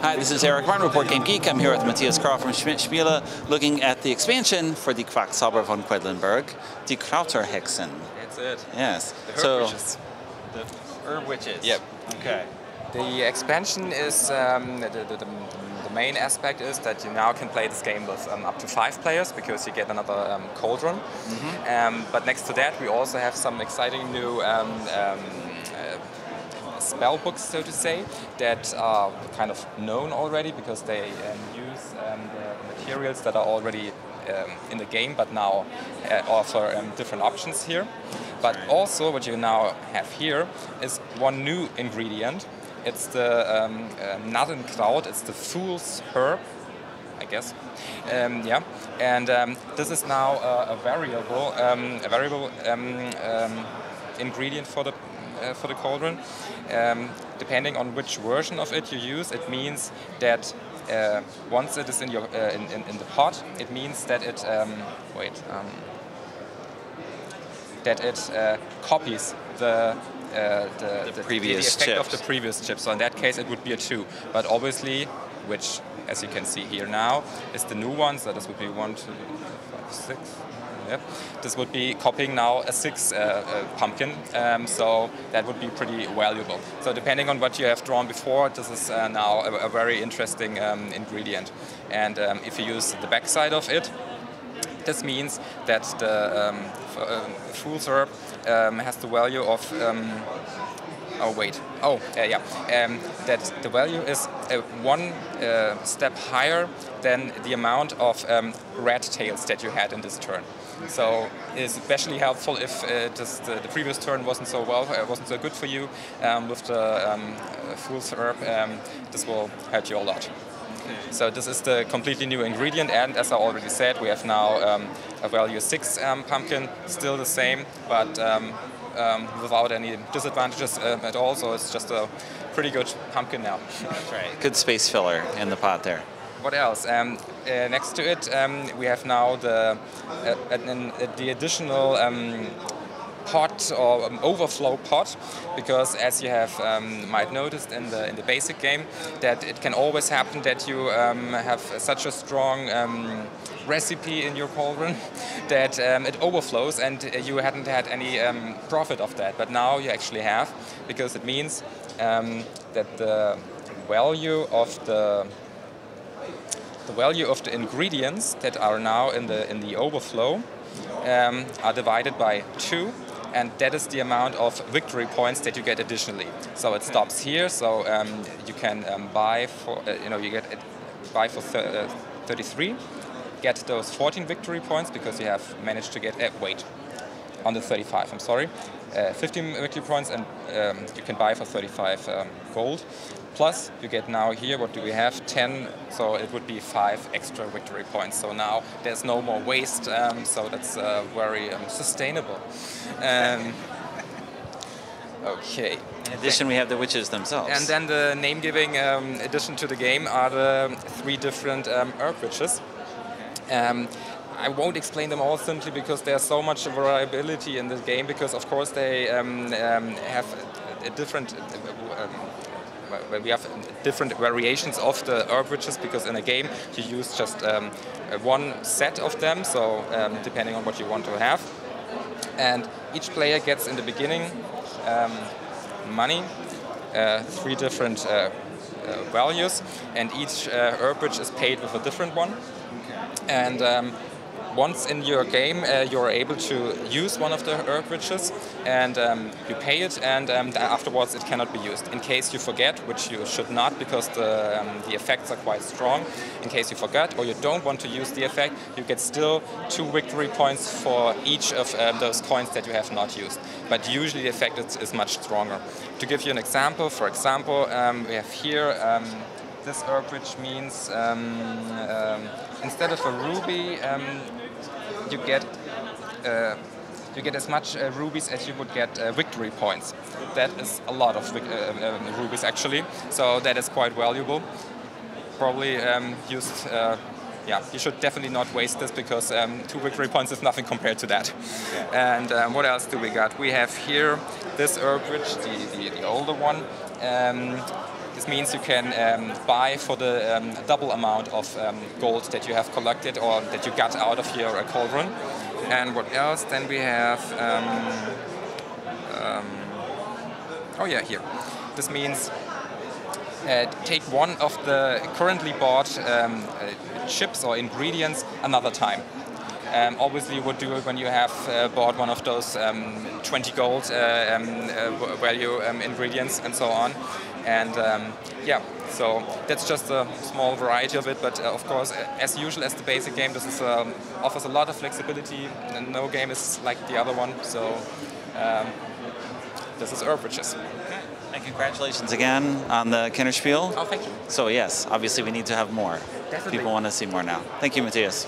Hi, this is Eric Martin, Report Game Geek. I'm here with Matthias Karl from Spiele, looking at the expansion for the Quacksalber von Quedlinburg, the Kräuterhexen. That's it. Yes. The herb witches. The herb witches. Yep. Okay. The expansion is the main aspect is that you now can play this game with up to 5 players because you get another cauldron. But next to that, we also have some exciting new spell books, so to say, that are kind of known already because they use the materials that are already in the game, but now offer different options here. But also what you now have here is one new ingredient. It's the Narrenkraut, it's the fool's herb, I guess. Yeah, and this is now a variable ingredient for the cauldron. Depending on which version of it you use, it means that once it is in your in the pot, it means that it copies the previous effect chips of the previous chip. So in that case, it would be a 2. But obviously, which, as you can see here now, is the new one. So this would be 1, 2, 5, 6. Yep. This would be copying now a 6 pumpkin, so that would be pretty valuable. So depending on what you have drawn before, this is now a very interesting ingredient. And if you use the back side of it, this means that the fool's herb has the value of that the value is 1 step higher than the amount of rat tails that you had in this turn. So it's especially helpful if the previous turn wasn't so good for you. With the fool's herb, this will hurt you a lot. So this is the completely new ingredient, and as I already said, we have now a value 6 pumpkin, still the same, but without any disadvantages at all. So it's just a pretty good pumpkin now. That's right. Good space filler in the pot there. What else? Next to it, we have now the additional pot or overflow pot, because as you have might noticed in the basic game, that it can always happen that you have such a strong recipe in your cauldron that it overflows and you hadn't had any profit of that. But now you actually have, because it means that the value of the ingredients that are now in the overflow are divided by 2, and that is the amount of victory points that you get additionally. So it stops here. So you can buy for buy for 33, get those 14 victory points because you have managed to get on the 35. I'm sorry, 15 victory points, and you can buy for 35 gold. Plus, you get now here, what do we have? 10, so it would be 5 extra victory points. So now there's no more waste, so that's very sustainable. Okay. In addition, we have the witches themselves. And then the name-giving addition to the game are the 3 different herb witches. I won't explain them all simply because there's so much variability in the game, because of course they have a different we have different variations of the herb witches, because in a game you use just 1 set of them, so depending on what you want to have. And each player gets in the beginning money, 3 different values, and each herb witch is paid with a different one. And once in your game, you're able to use one of the herb witches, and you pay it, and afterwards it cannot be used. In case you forget, which you should not, because the effects are quite strong. In case you forget or you don't want to use the effect, you get still 2 victory points for each of those coins that you have not used. But usually the effect is much stronger. To give you an example, for example, we have here this herb witch means instead of a ruby, you get as much rubies as you would get victory points. That is a lot of rubies actually, so that is quite valuable. Probably used. You should definitely not waste this, because 2 victory points is nothing compared to that. And what else do we got? We have here this herb witch, the older one. This means you can buy for the double amount of gold that you have collected or that you got out of your cauldron. And what else? Then we have, oh yeah, here. This means take one of the currently bought chips or ingredients another time. Obviously you would do it when you have bought one of those 20 gold value ingredients and so on. And yeah, so that's just a small variety of it, but of course, as usual as the basic game, this is, offers a lot of flexibility, and no game is like the other one, so this is Herb Witches. Okay. And congratulations again on the Kinderspiel. Oh, thank you. So yes, obviously we need to have more. Definitely. People want to see more now. Thank you, Matthias.